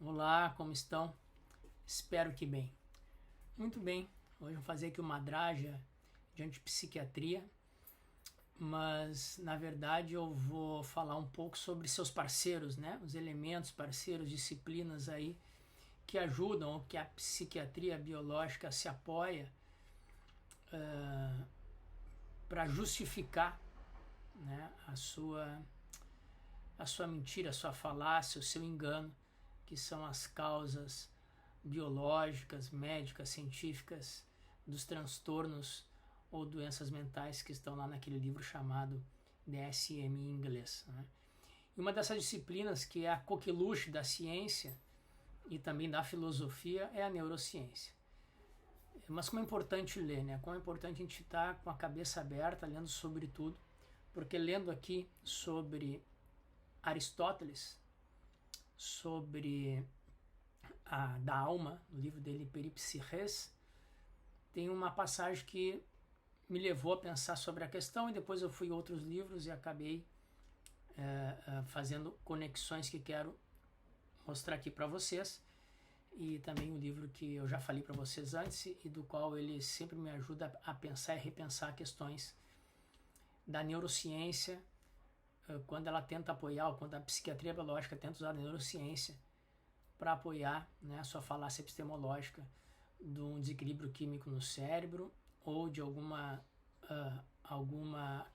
Olá, como estão? Espero que bem. Muito bem, hoje eu vou fazer aqui uma draga de antipsiquiatria, mas na verdade eu vou falar um pouco sobre seus parceiros, né? Os elementos, parceiros, disciplinas aí que ajudam, ou que a psiquiatria biológica se apoia para justificar, né, a sua mentira, a sua falácia, o seu engano, que são as causas biológicas, médicas, científicas dos transtornos ou doenças mentais que estão lá naquele livro chamado DSM em inglês, né? E uma dessas disciplinas que é a coqueluche da ciência e também da filosofia é a neurociência. Mas como é importante ler, né? Como é importante a gente estar com a cabeça aberta, lendo sobre tudo, porque lendo aqui sobre Aristóteles, sobre da alma, no livro dele Peripsirres, tem uma passagem que me levou a pensar sobre a questão e depois eu fui a outros livros e acabei fazendo conexões que quero mostrar aqui para vocês, e também um livro que eu já falei para vocês antes e do qual ele sempre me ajuda a pensar e repensar questões da neurociência, quando ela tenta apoiar, ou quando a psiquiatria biológica tenta usar a neurociência para apoiar, né, a sua falácia epistemológica de um desequilíbrio químico no cérebro ou de alguma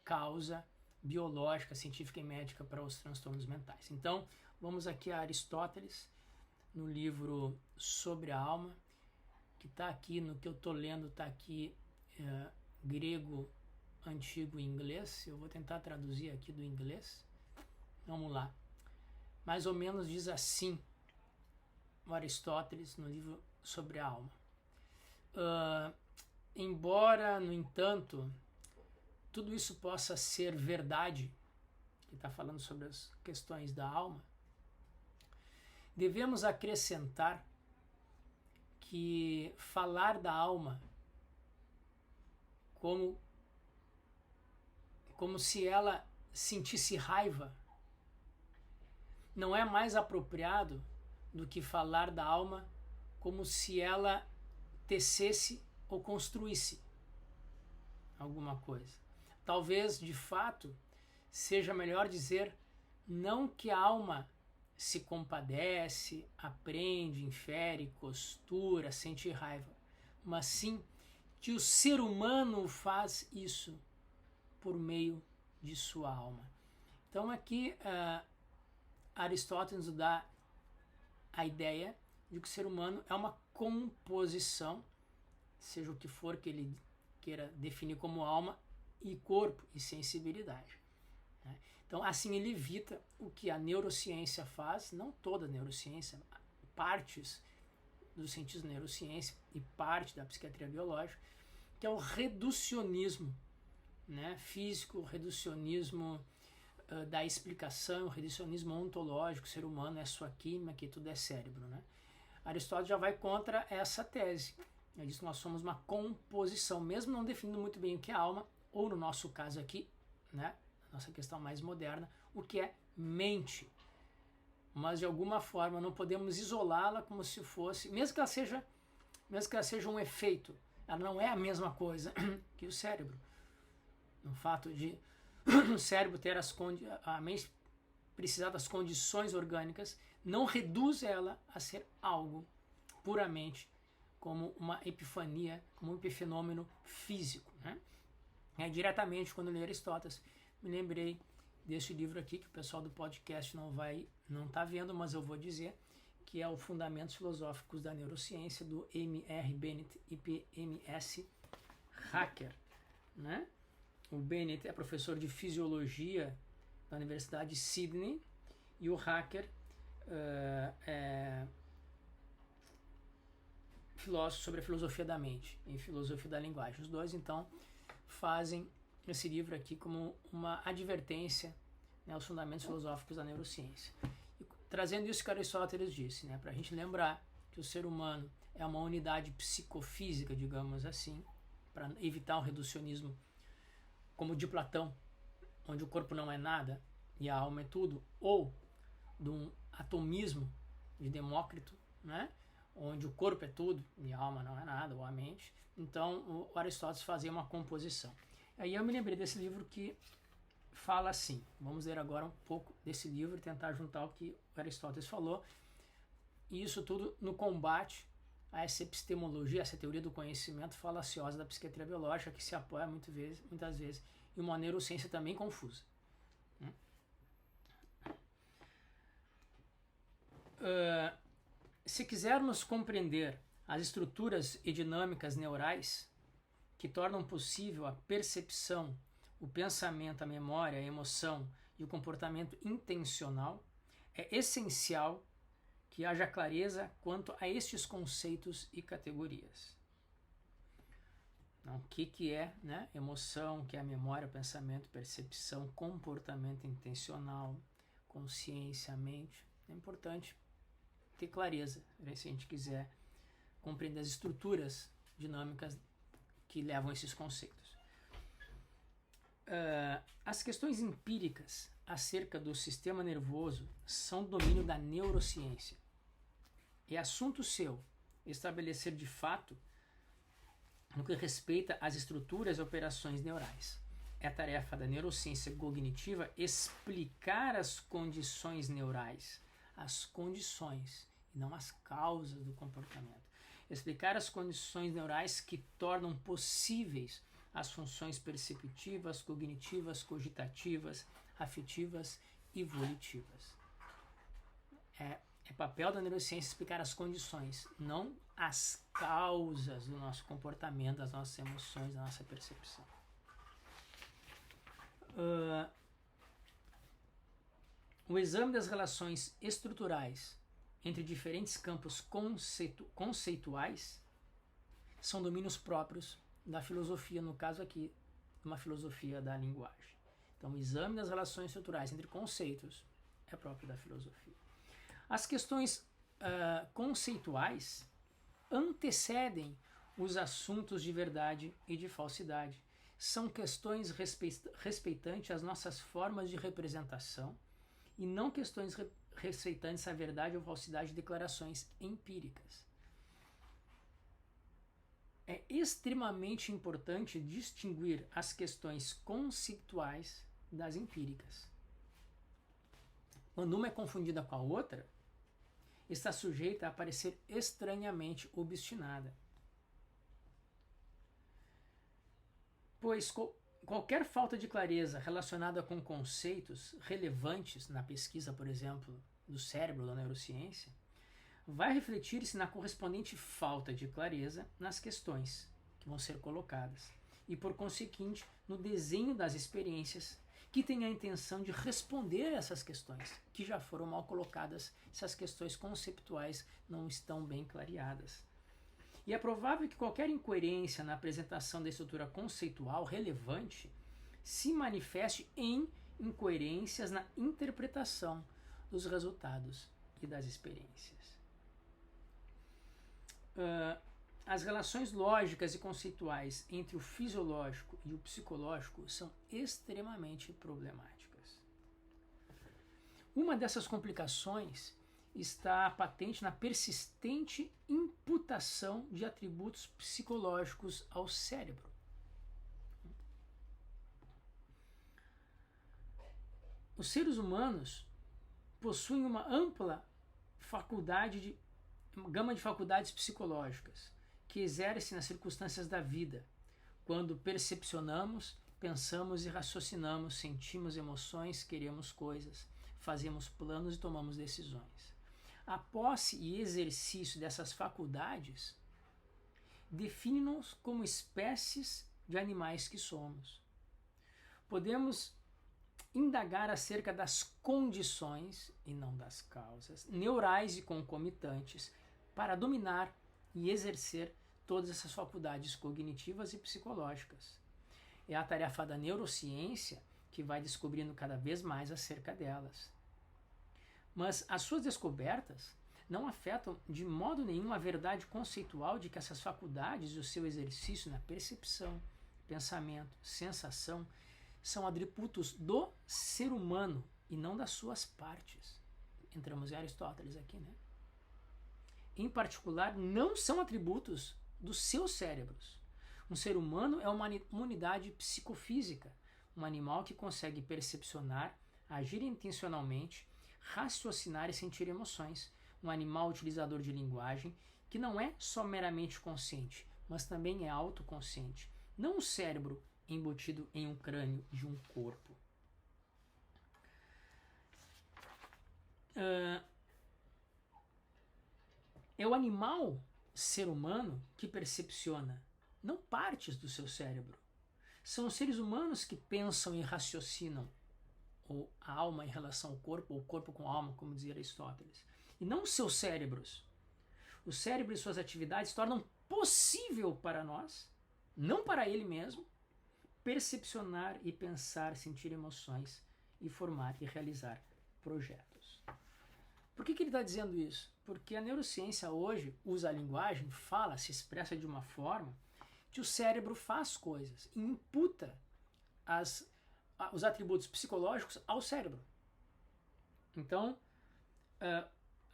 causa biológica, científica e médica para os transtornos mentais. Então, vamos aqui a Aristóteles, no livro Sobre a Alma, que está aqui, no que eu estou lendo, está aqui grego antigo e inglês. Eu vou tentar traduzir aqui do inglês. Vamos lá. Mais ou menos diz assim o Aristóteles no livro Sobre a Alma. Embora, no entanto, tudo isso possa ser verdade, que está falando sobre as questões da alma, devemos acrescentar que falar da alma como se ela sentisse raiva não é mais apropriado do que falar da alma como se ela tecesse ou construísse alguma coisa. Talvez, de fato, seja melhor dizer não que a alma se compadece, aprende, infere, costura, sente raiva, mas sim que o ser humano faz isso por meio de sua alma. Então aqui Aristóteles dá a ideia de que o ser humano é uma composição, seja o que for que ele queira definir como alma e corpo e sensibilidade. Então, assim ele evita o que a neurociência faz, não toda a neurociência, partes dos cientistas da neurociência e parte da psiquiatria biológica, que é o reducionismo, né, físico, o reducionismo da explicação, o reducionismo ontológico, o ser humano é sua química, que tudo é cérebro, né? Aristóteles já vai contra essa tese. Ele diz que nós somos uma composição, mesmo não definindo muito bem o que é alma, ou no nosso caso aqui, né, nossa questão mais moderna, o que é mente. Mas de alguma forma não podemos isolá-la como se fosse, mesmo que ela seja um efeito, ela não é a mesma coisa que o cérebro. No fato de o cérebro ter a mente precisar das condições orgânicas, não reduz ela a ser algo puramente como uma epifania, como um epifenômeno físico, né? Diretamente, quando eu li Aristóteles, me lembrei desse livro aqui, que o pessoal do podcast não está vendo, mas eu vou dizer, que é o Fundamentos Filosóficos da Neurociência, do M.R. Bennett e P.M.S. Hacker, né? O Bennett é professor de fisiologia da Universidade de Sydney e o Hacker é filósofo sobre a filosofia da mente e filosofia da linguagem. Os dois, então, fazem esse livro aqui como uma advertência, né, aos fundamentos filosóficos da neurociência. E, trazendo isso que Aristóteles disse, né, para a gente lembrar que o ser humano é uma unidade psicofísica, digamos assim, para evitar o reducionismo como de Platão, onde o corpo não é nada e a alma é tudo, ou de um atomismo de Demócrito, né? Onde o corpo é tudo e a alma não é nada, ou a mente. Então, o Aristóteles fazia uma composição. Aí eu me lembrei desse livro que fala assim. Vamos ler agora um pouco desse livro e tentar juntar o que o Aristóteles falou. E isso tudo no combate a essa epistemologia, essa teoria do conhecimento falaciosa da psiquiatria biológica, que se apoia muitas vezes em uma neurociência também confusa. Se quisermos compreender as estruturas e dinâmicas neurais que tornam possível a percepção, o pensamento, a memória, a emoção e o comportamento intencional, é essencial que haja clareza quanto a estes conceitos e categorias. Então, o que é, né? Emoção, o que é a memória, pensamento, percepção, comportamento intencional, consciência, mente. É importante ter clareza, né, se a gente quiser compreender as estruturas dinâmicas que levam a esses conceitos. As questões empíricas acerca do sistema nervoso são domínio da neurociência. É assunto seu estabelecer de fato no que respeita às estruturas e operações neurais. É tarefa da neurociência cognitiva explicar as condições neurais, as condições e não as causas do comportamento. Explicar as condições neurais que tornam possíveis as funções perceptivas, cognitivas, cogitativas, afetivas e volitivas. É papel da neurociência explicar as condições, não as causas do nosso comportamento, das nossas emoções, da nossa percepção. O exame das relações estruturais entre diferentes campos conceituais são domínios próprios da filosofia, no caso aqui, uma filosofia da linguagem. Então, o exame das relações estruturais entre conceitos é próprio da filosofia. As questões conceituais antecedem os assuntos de verdade e de falsidade. São questões respeitantes às nossas formas de representação e não questões respeitantes à verdade ou falsidade de declarações empíricas. É extremamente importante distinguir as questões conceituais das empíricas. Quando uma é confundida com a outra, está sujeita a parecer estranhamente obstinada. Pois qualquer falta de clareza relacionada com conceitos relevantes na pesquisa, por exemplo, do cérebro ou da neurociência, vai refletir-se na correspondente falta de clareza nas questões que vão ser colocadas e, por conseguinte, no desenho das experiências que tem a intenção de responder a essas questões, que já foram mal colocadas se as questões conceptuais não estão bem clareadas. E é provável que qualquer incoerência na apresentação da estrutura conceitual relevante se manifeste em incoerências na interpretação dos resultados e das experiências. As relações lógicas e conceituais entre o fisiológico e o psicológico são extremamente problemáticas. Uma dessas complicações está patente na persistente imputação de atributos psicológicos ao cérebro. Os seres humanos possuem uma ampla gama de faculdades psicológicas que exercem nas circunstâncias da vida, quando percepcionamos, pensamos e raciocinamos, sentimos emoções, queremos coisas, fazemos planos e tomamos decisões. A posse e exercício dessas faculdades define-nos como espécies de animais que somos. Podemos indagar acerca das condições, e não das causas, neurais e concomitantes para dominar e exercer todas essas faculdades cognitivas e psicológicas. É a tarefa da neurociência que vai descobrindo cada vez mais acerca delas. Mas as suas descobertas não afetam de modo nenhum a verdade conceitual de que essas faculdades e o seu exercício na percepção, pensamento, sensação são atributos do ser humano e não das suas partes. Entramos em Aristóteles aqui, né? em particular, não são atributos dos seus cérebros. Um ser humano é uma unidade psicofísica, um animal que consegue percepcionar, agir intencionalmente, raciocinar e sentir emoções. Um animal utilizador de linguagem que não é só meramente consciente, mas também é autoconsciente. Não um cérebro embutido em um crânio de um corpo. É o animal ser humano que percepciona, não partes do seu cérebro. São os seres humanos que pensam e raciocinam, ou a alma em relação ao corpo, ou o corpo com a alma, como dizia Aristóteles. E não os seus cérebros. O cérebro e suas atividades tornam possível para nós, não para ele mesmo, percepcionar e pensar, sentir emoções e formar e realizar projetos. Por que ele está dizendo isso? Porque a neurociência hoje usa a linguagem, fala, se expressa de uma forma que o cérebro faz coisas e imputa os atributos psicológicos ao cérebro. Então,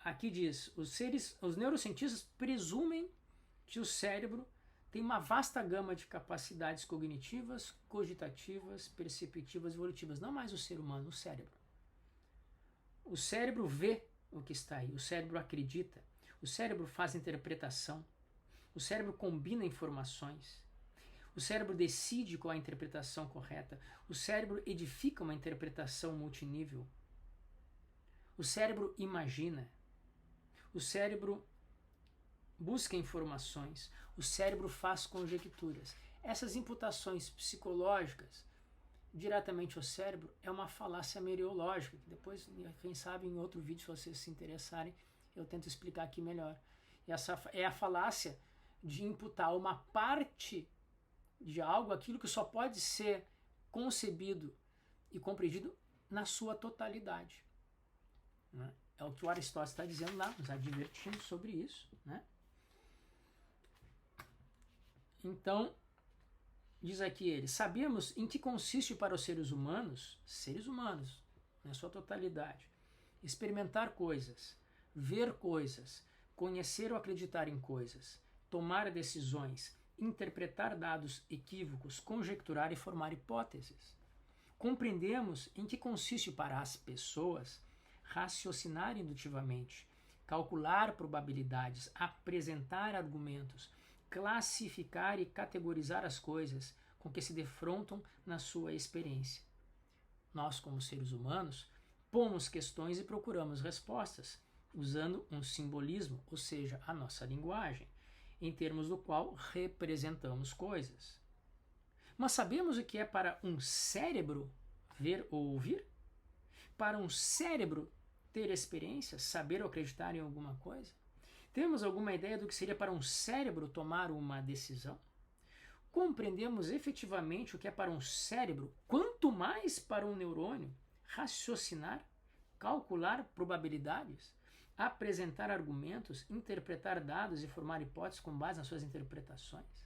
aqui diz, os neurocientistas presumem que o cérebro tem uma vasta gama de capacidades cognitivas, cogitativas, perceptivas, evolutivas. Não mais o ser humano, o cérebro. O cérebro vê o que está aí, o cérebro acredita, o cérebro faz interpretação, o cérebro combina informações, o cérebro decide qual é a interpretação correta, o cérebro edifica uma interpretação multinível, o cérebro imagina, o cérebro busca informações, o cérebro faz conjecturas. Essas imputações psicológicas diretamente ao cérebro é uma falácia meriológica, que depois, quem sabe, em outro vídeo, se vocês se interessarem, eu tento explicar aqui melhor. E essa é a falácia de imputar uma parte de algo, aquilo que só pode ser concebido e compreendido na sua totalidade. Né? É o que o Aristóteles está dizendo lá, nos advertindo sobre isso. Né? Então, diz aqui ele, sabemos em que consiste para os seres humanos, na sua totalidade, experimentar coisas, ver coisas, conhecer ou acreditar em coisas, tomar decisões, interpretar dados equívocos, conjecturar e formar hipóteses. Compreendemos em que consiste para as pessoas raciocinar indutivamente, calcular probabilidades, apresentar argumentos, classificar e categorizar as coisas com que se defrontam na sua experiência. Nós, como seres humanos, pomos questões e procuramos respostas, usando um simbolismo, ou seja, a nossa linguagem, em termos do qual representamos coisas. Mas sabemos o que é para um cérebro ver ou ouvir? Para um cérebro ter experiência, saber ou acreditar em alguma coisa? Temos alguma ideia do que seria para um cérebro tomar uma decisão? Compreendemos efetivamente o que é para um cérebro, quanto mais para um neurônio, raciocinar, calcular probabilidades, apresentar argumentos, interpretar dados e formar hipóteses com base nas suas interpretações?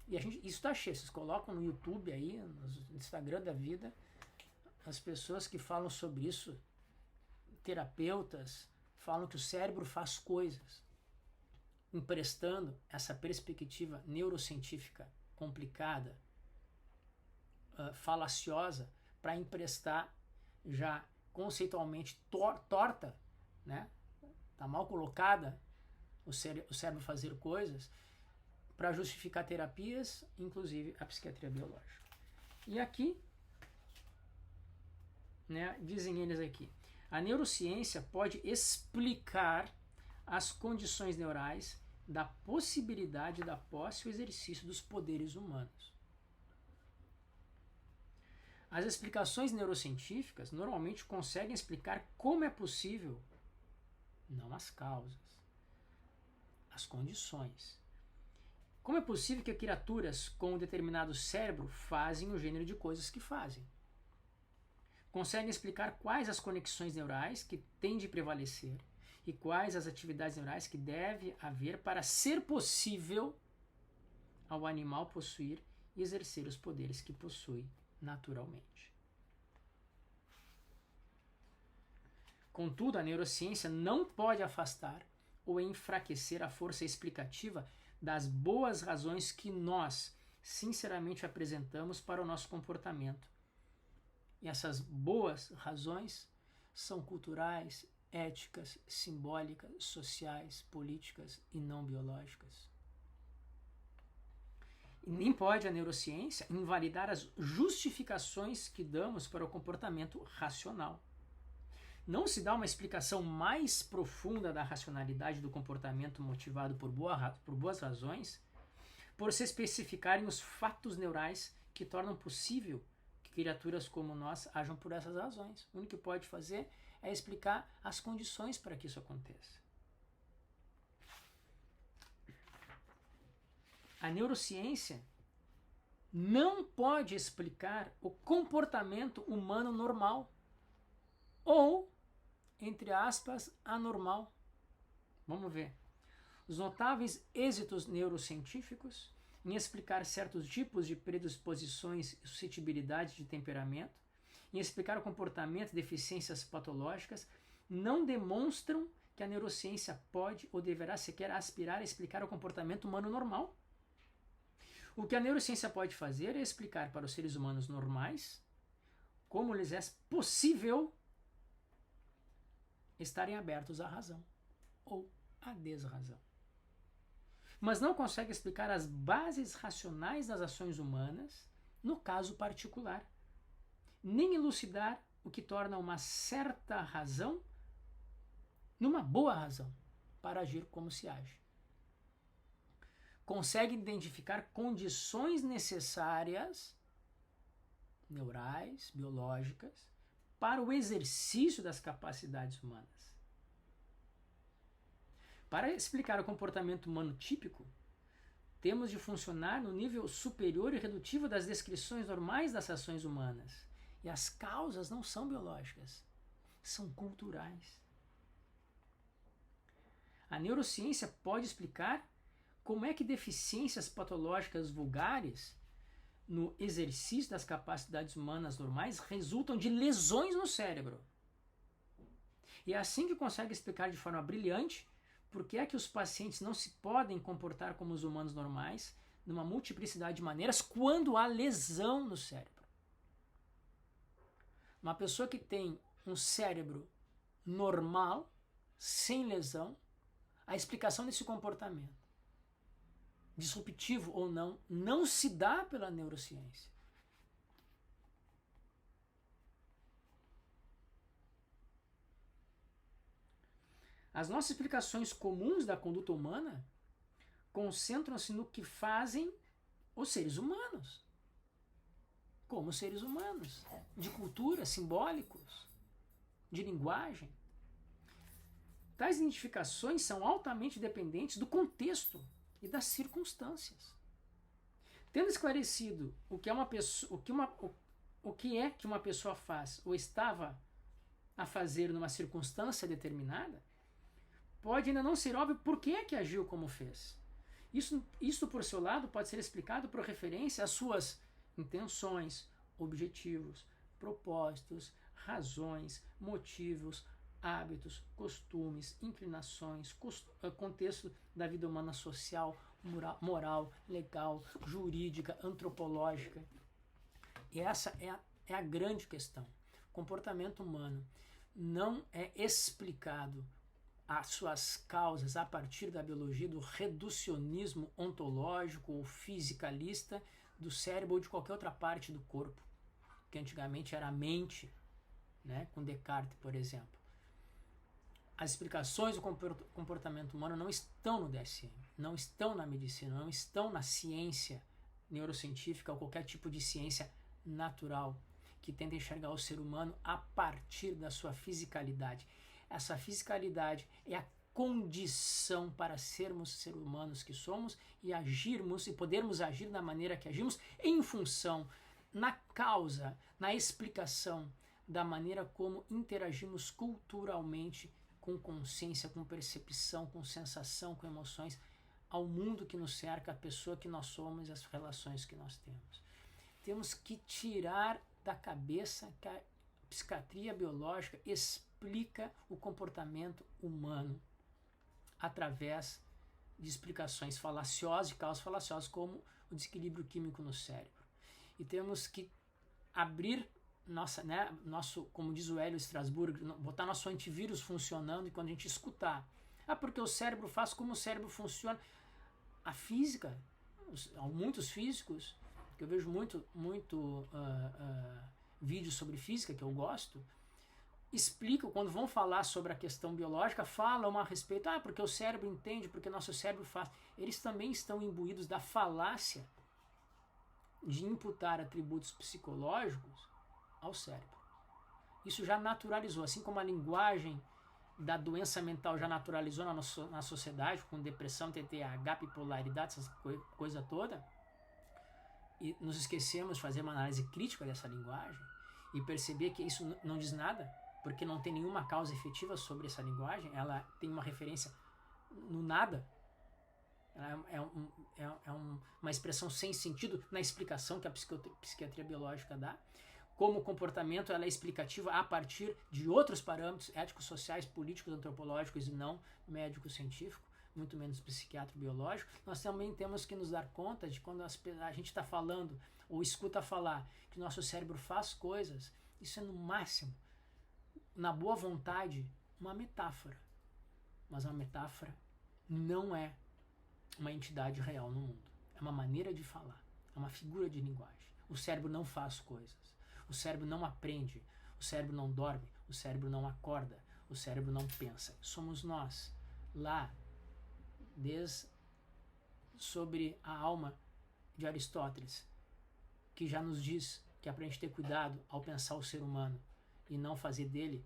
E isso está cheio, vocês colocam no YouTube aí, no Instagram da vida, as pessoas que falam sobre isso, terapeutas, falam que o cérebro faz coisas, emprestando essa perspectiva neurocientífica complicada, falaciosa, para emprestar já conceitualmente torta, né? Tá mal colocada o cérebro fazer coisas para justificar terapias, inclusive a psiquiatria biológica. E aqui, né, dizem eles aqui, a neurociência pode explicar as condições neurais da possibilidade da posse e o exercício dos poderes humanos. As explicações neurocientíficas normalmente conseguem explicar como é possível, não as causas, as condições. Como é possível que criaturas com um determinado cérebro fazem o gênero de coisas que fazem? Conseguem explicar quais as conexões neurais que têm de prevalecer e quais as atividades neurais que deve haver para ser possível ao animal possuir e exercer os poderes que possui naturalmente. Contudo, a neurociência não pode afastar ou enfraquecer a força explicativa das boas razões que nós, sinceramente, apresentamos para o nosso comportamento. E essas boas razões são culturais, éticas, simbólicas, sociais, políticas e não biológicas. E nem pode a neurociência invalidar as justificações que damos para o comportamento racional. Não se dá uma explicação mais profunda da racionalidade do comportamento motivado por boas razões por se especificarem os fatos neurais que tornam possível que criaturas como nós ajam por essas razões. O único que pode fazer é explicar as condições para que isso aconteça. A neurociência não pode explicar o comportamento humano normal ou, entre aspas, anormal. Vamos ver. Os notáveis êxitos neurocientíficos em explicar certos tipos de predisposições e suscetibilidades de temperamento, em explicar o comportamento e deficiências patológicas, não demonstram que a neurociência pode ou deverá sequer aspirar a explicar o comportamento humano normal. O que a neurociência pode fazer é explicar para os seres humanos normais como lhes é possível estarem abertos à razão ou à desrazão. Mas não consegue explicar as bases racionais das ações humanas no caso particular, nem elucidar o que torna uma certa razão numa boa razão para agir como se age. Consegue identificar condições necessárias, neurais, biológicas, para o exercício das capacidades humanas. Para explicar o comportamento humano típico, temos de funcionar no nível superior e redutivo das descrições normais das ações humanas. E as causas não são biológicas, são culturais. A neurociência pode explicar como é que deficiências patológicas vulgares no exercício das capacidades humanas normais resultam de lesões no cérebro. E é assim que consegue explicar de forma brilhante por que é que os pacientes não se podem comportar como os humanos normais numa multiplicidade de maneiras quando há lesão no cérebro. Uma pessoa que tem um cérebro normal, sem lesão, a explicação desse comportamento, disruptivo ou não, não se dá pela neurociência. As nossas explicações comuns da conduta humana concentram-se no que fazem os seres humanos, como seres humanos, de cultura, simbólicos, de linguagem. Tais identificações são altamente dependentes do contexto e das circunstâncias. Tendo esclarecido o que é que uma pessoa faz ou estava a fazer numa circunstância determinada, pode ainda não ser óbvio por que é que agiu como fez. Isso, por seu lado, pode ser explicado por referência às suas intenções, objetivos, propósitos, razões, motivos, hábitos, costumes, inclinações, contexto da vida humana social, moral, legal, jurídica, antropológica. E essa é a grande questão. O comportamento humano não é explicado as suas causas a partir da biologia, do reducionismo ontológico ou fisicalista do cérebro ou de qualquer outra parte do corpo, que antigamente era a mente, né, com Descartes, por exemplo. As explicações do comportamento humano não estão no DSM, não estão na medicina, não estão na ciência neurocientífica ou qualquer tipo de ciência natural que tenta enxergar o ser humano a partir da sua fisicalidade. Essa fisicalidade é a condição para sermos seres humanos que somos e agirmos e podermos agir da maneira que agimos em função, na causa, na explicação da maneira como interagimos culturalmente com consciência, com percepção, com sensação, com emoções ao mundo que nos cerca, a pessoa que nós somos e as relações que nós temos. Temos que tirar da cabeça que a psiquiatria biológica explica o comportamento humano. através de explicações falaciosas e causas falaciosas, como o desequilíbrio químico no cérebro. E temos que abrir nosso, como diz o Hélio Strasburg, botar nosso antivírus funcionando, e quando a gente escutar, porque o cérebro faz como o cérebro funciona. A física, muitos físicos, que eu vejo muito vídeos sobre física, que eu gosto, explicam, quando vão falar sobre a questão biológica, falam a respeito, porque o cérebro entende, porque nosso cérebro faz. Eles também estão imbuídos da falácia de imputar atributos psicológicos ao cérebro. Isso já naturalizou, assim como a linguagem da doença mental já naturalizou na sociedade, com depressão, TDAH, bipolaridade, essa coisa toda, e nos esquecemos de fazer uma análise crítica dessa linguagem e perceber que isso não diz nada, porque não tem nenhuma causa efetiva sobre essa linguagem, ela tem uma referência no nada, uma expressão sem sentido na explicação que a psiquiatria biológica dá. Como o comportamento ela é explicativa a partir de outros parâmetros éticos, sociais, políticos, antropológicos e não médico-científico, muito menos psiquiatra biológico. Nós também temos que nos dar conta de quando a gente está falando ou escuta falar que nosso cérebro faz coisas, isso é no máximo, na boa vontade, uma metáfora. Mas uma metáfora não é uma entidade real no mundo. É uma maneira de falar, é uma figura de linguagem. O cérebro não faz coisas. O cérebro não aprende, o cérebro não dorme, o cérebro não acorda, o cérebro não pensa. Somos nós, lá, sobre a alma de Aristóteles, que já nos diz que é para a gente ter cuidado ao pensar o ser humano e não fazer dele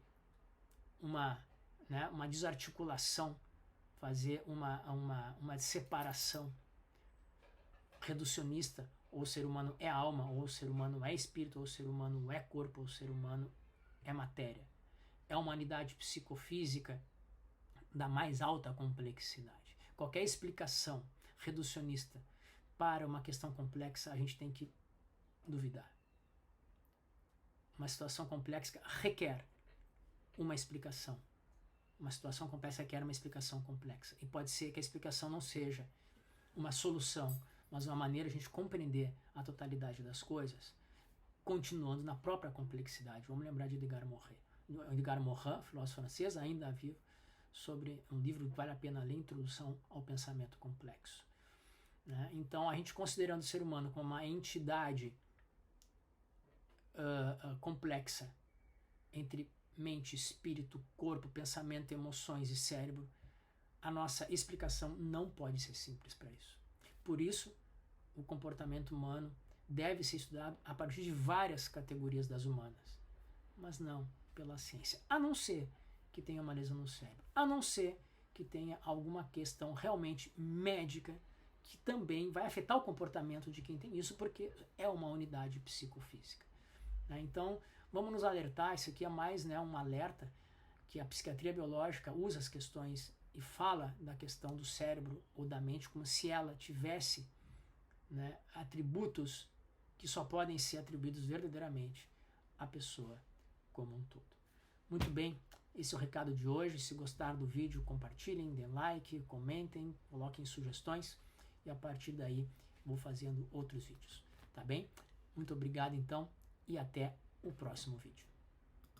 uma desarticulação, fazer uma separação reducionista. Ou o ser humano é alma, ou o ser humano é espírito, ou o ser humano é corpo, ou o ser humano é matéria. É uma unidade psicofísica da mais alta complexidade. Qualquer explicação reducionista para uma questão complexa, a gente tem que duvidar. Uma situação complexa requer uma explicação. Uma situação complexa requer uma explicação complexa. E pode ser que a explicação não seja uma solução, mas uma maneira de a gente compreender a totalidade das coisas, continuando na própria complexidade. Vamos lembrar de Edgar Morin, filósofo francês, ainda vivo, sobre um livro que vale a pena ler, Introdução ao Pensamento Complexo. Né? Então, a gente considerando o ser humano como uma entidade complexa entre mente, espírito, corpo, pensamento, emoções e cérebro, a nossa explicação não pode ser simples para isso. Por isso, o comportamento humano deve ser estudado a partir de várias categorias das humanas, mas não pela ciência, a não ser que tenha uma lesão no cérebro, a não ser que tenha alguma questão realmente médica que também vai afetar o comportamento de quem tem isso, porque é uma unidade psicofísica. Então, vamos nos alertar, isso aqui é mais um alerta, que a psiquiatria biológica usa as questões e fala da questão do cérebro ou da mente como se ela tivesse atributos que só podem ser atribuídos verdadeiramente à pessoa como um todo. Muito bem, esse é o recado de hoje. Se gostaram do vídeo, compartilhem, deem like, comentem, coloquem sugestões e a partir daí vou fazendo outros vídeos, tá bem? Muito obrigado então e até o próximo vídeo.